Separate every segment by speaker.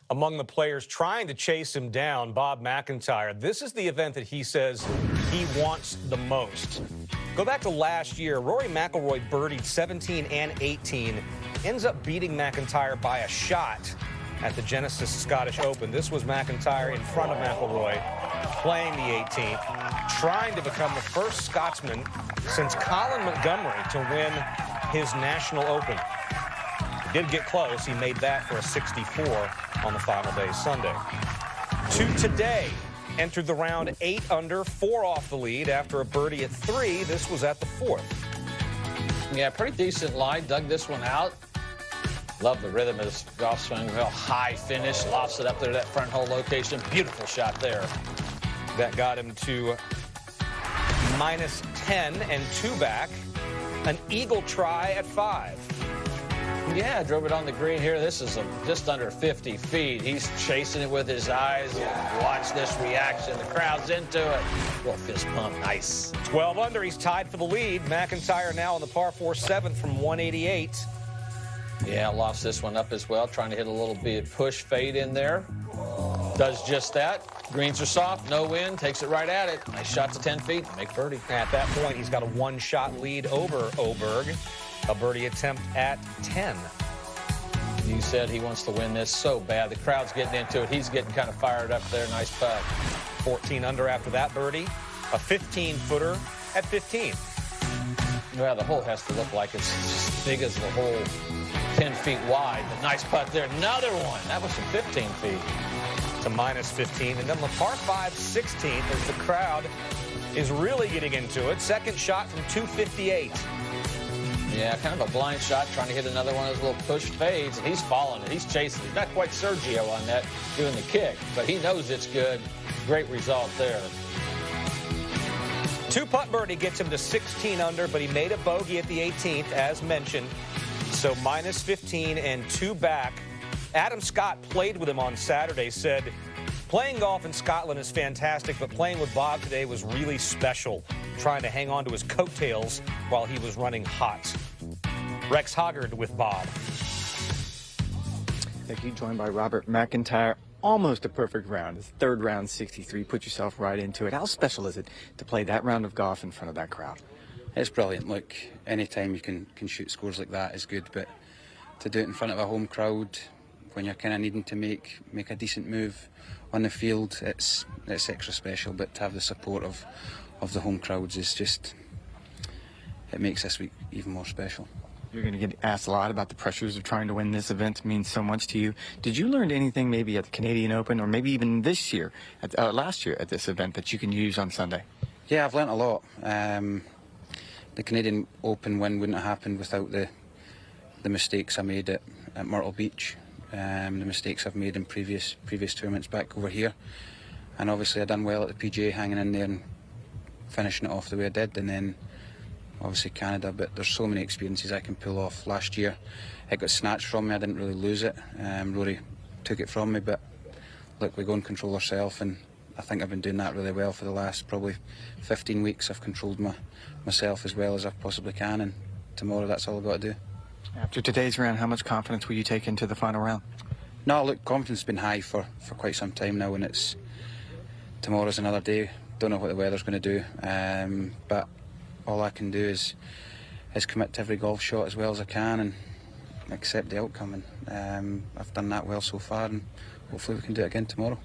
Speaker 1: Among the players trying to chase him down, Bob McIntyre. This is the event that he says he wants the most. Go back to last year. Rory McIlroy birdied 17 and 18, ends up beating McIntyre by a shot at the Genesis Scottish Open. This was McIntyre in front of McIlroy, playing the 18th, trying to become the first Scotsman since Colin Montgomery to win his National Open. He did get close. He made that for a 64 on the final day Sunday. To today, entered the round 8 under, 4 off the lead after a birdie at 3. This was at the 4th.
Speaker 2: Yeah, pretty decent lie. Dug this one out. Love the rhythm of this golf swing. Real high finish. Lofts it up there to that front hole location. Beautiful shot there.
Speaker 1: That got him to minus 10 and 2 back. An eagle try at 5.
Speaker 2: Yeah, drove it on the green here. This is just under 50 feet. He's chasing it with his eyes. Watch this reaction. The crowd's into it. Little fist pump. Nice.
Speaker 1: 12 under. He's tied for the lead. McIntyre now on the par 4 7th from 188.
Speaker 2: Yeah, lofts this one up as well. Trying to hit a little bit push fade in there. Does just that. Greens are soft. No wind. Takes it right at it. Nice shot to 10 feet. Make birdie.
Speaker 1: At that point, he's got a 1-shot lead over Åberg. A birdie attempt at 10.
Speaker 2: He said he wants to win this so bad. The crowd's getting into it. He's getting kind of fired up there. Nice putt.
Speaker 1: 14 under after that birdie. A 15-footer at 15.
Speaker 2: Well, the hole has to look like it's as big as the hole, 10 feet wide. But nice putt there. Another one. That was from 15 feet.
Speaker 1: To minus 15. And then the par 5 16th as the crowd is really getting into it. Second shot from 258.
Speaker 2: Yeah, kind of a blind shot, trying to hit another one of those little push fades, and he's following it. He's chasing it. Not quite Sergio on that, doing the kick, but he knows it's good. Great result there.
Speaker 1: 2-putt birdie gets him to 16 under, but he made a bogey at the 18th, as mentioned. So minus 15 and 2 back. Adam Scott played with him on Saturday, said, playing golf in Scotland is fantastic, but playing with Bob today was really special, trying to hang on to his coattails while he was running hot. Rex Hoggard with Bob.
Speaker 3: Thank you. Joined by Robert MacIntyre. Almost a perfect round. His third round, 63. Put yourself right into it. How special is it to play that round of golf in front of that crowd?
Speaker 4: It's brilliant. Look, any time you can shoot scores like that is good, but to do it in front of a home crowd when you're kind of needing to make a decent move on the field, it's extra special. But to have the support of the home crowds is just, it makes this week even more special.
Speaker 3: You're going to get asked a lot about the pressures of trying to win this event. It means so much to you. Did you learn anything maybe at the Canadian Open or maybe even this year, last year at this event, that you can use on Sunday?
Speaker 4: Yeah, I've learnt a lot. The Canadian Open win wouldn't have happened without the mistakes I made at Myrtle Beach, the mistakes I've made in previous tournaments back over here. And obviously I done well at the PGA, hanging in there and finishing it off the way I did, and then obviously Canada. But there's so many experiences I can pull off. Last year it got snatched from me. I didn't really lose it. Rory took it from me, but look, we go and control ourselves, and I think I've been doing that really well for the last probably 15 weeks. I've controlled myself as well as I possibly can, and tomorrow that's all I've got to do.
Speaker 3: After today's round, how much confidence will you take into the final round?
Speaker 4: No, look, confidence has been high for quite some time now, and tomorrow's another day. Don't know what the weather's going to do, but all I can do is commit to every golf shot as well as I can and accept the outcome. And I've done that well so far, and hopefully we can do it again tomorrow.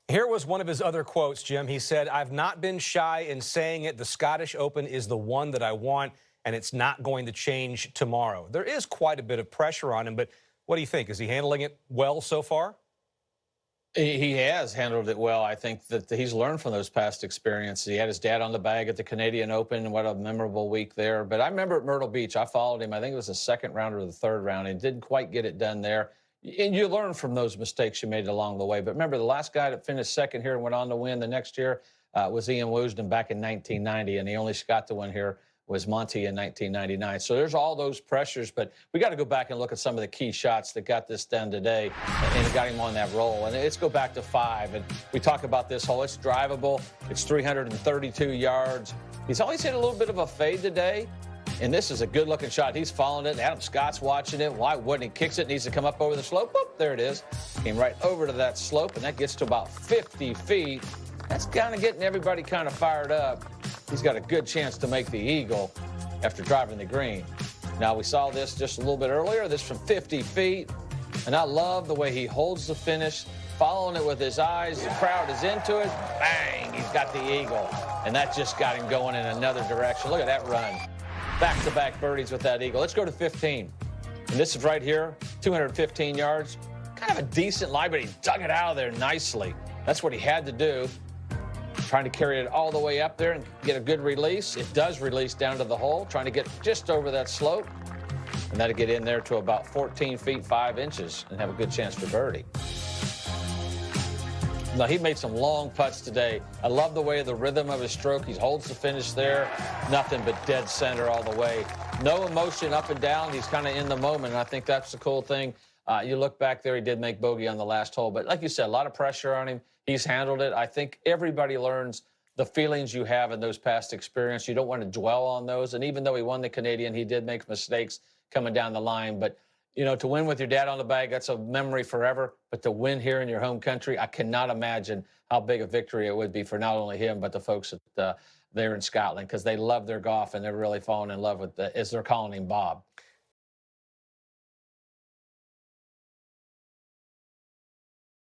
Speaker 1: Here was one of his other quotes, Jim. He said, "I've not been shy in saying it. The Scottish Open is the one that I want, and it's not going to change tomorrow." There is quite a bit of pressure on him, but what do you think? Is he handling it well so far?
Speaker 2: He has handled it well. I think that he's learned from those past experiences. He had his dad on the bag at the Canadian Open. What a memorable week there. But I remember at Myrtle Beach, I followed him. I think it was the second round or the third round, and didn't quite get it done there. And you learn from those mistakes you made along the way. But remember, the last guy that finished second here and went on to win the next year was Ian Woosnam back in 1990, and he only got to win here was Monty in 1999. So there's all those pressures, but we got to go back and look at some of the key shots that got this done today and got him on that roll. And let's go back to 5. And we talk about this hole. It's drivable. It's 332 yards. He's always hit a little bit of a fade today, And this is a good-looking shot. He's following it. Adam Scott's watching it. Why wouldn't he? Kicks it, needs to come up over the slope. Boop, there it is. Came right over to that slope, and that gets to about 50 feet. That's kind of getting everybody kind of fired up. He's got a good chance to make the eagle after driving the green. Now, we saw this just a little bit earlier, this from 50 feet. And I love the way he holds the finish, following it with his eyes. The crowd is into it. Bang, he's got the eagle. And that just got him going in another direction. Look at that run. Back-to-back birdies with that eagle. Let's go to 15. And this is right here, 215 yards. Kind of a decent lie, but he dug it out of there nicely. That's what he had to do. Trying to carry it all the way up there and get a good release. It does release down to the hole, trying to get just over that slope. And that'll get in there to about 14 feet, 5 inches and have a good chance for birdie. Now, he made some long putts today. I love the way the rhythm of his stroke. He holds the finish there. Nothing but dead center all the way. No emotion up and down. He's kind of in the moment, and I think that's the cool thing. You look back there, he did make bogey on the last hole. But like you said, a lot of pressure on him. He's handled it. I think everybody learns the feelings you have in those past experiences. You don't want to dwell on those. And even though he won the Canadian, he did make mistakes coming down the line. But, you know, to win with your dad on the bag, that's a memory forever. But to win here in your home country, I cannot imagine how big a victory it would be for not only him, but the folks there in Scotland, because they love their golf and they're really falling in love with, as they're calling him, Bob.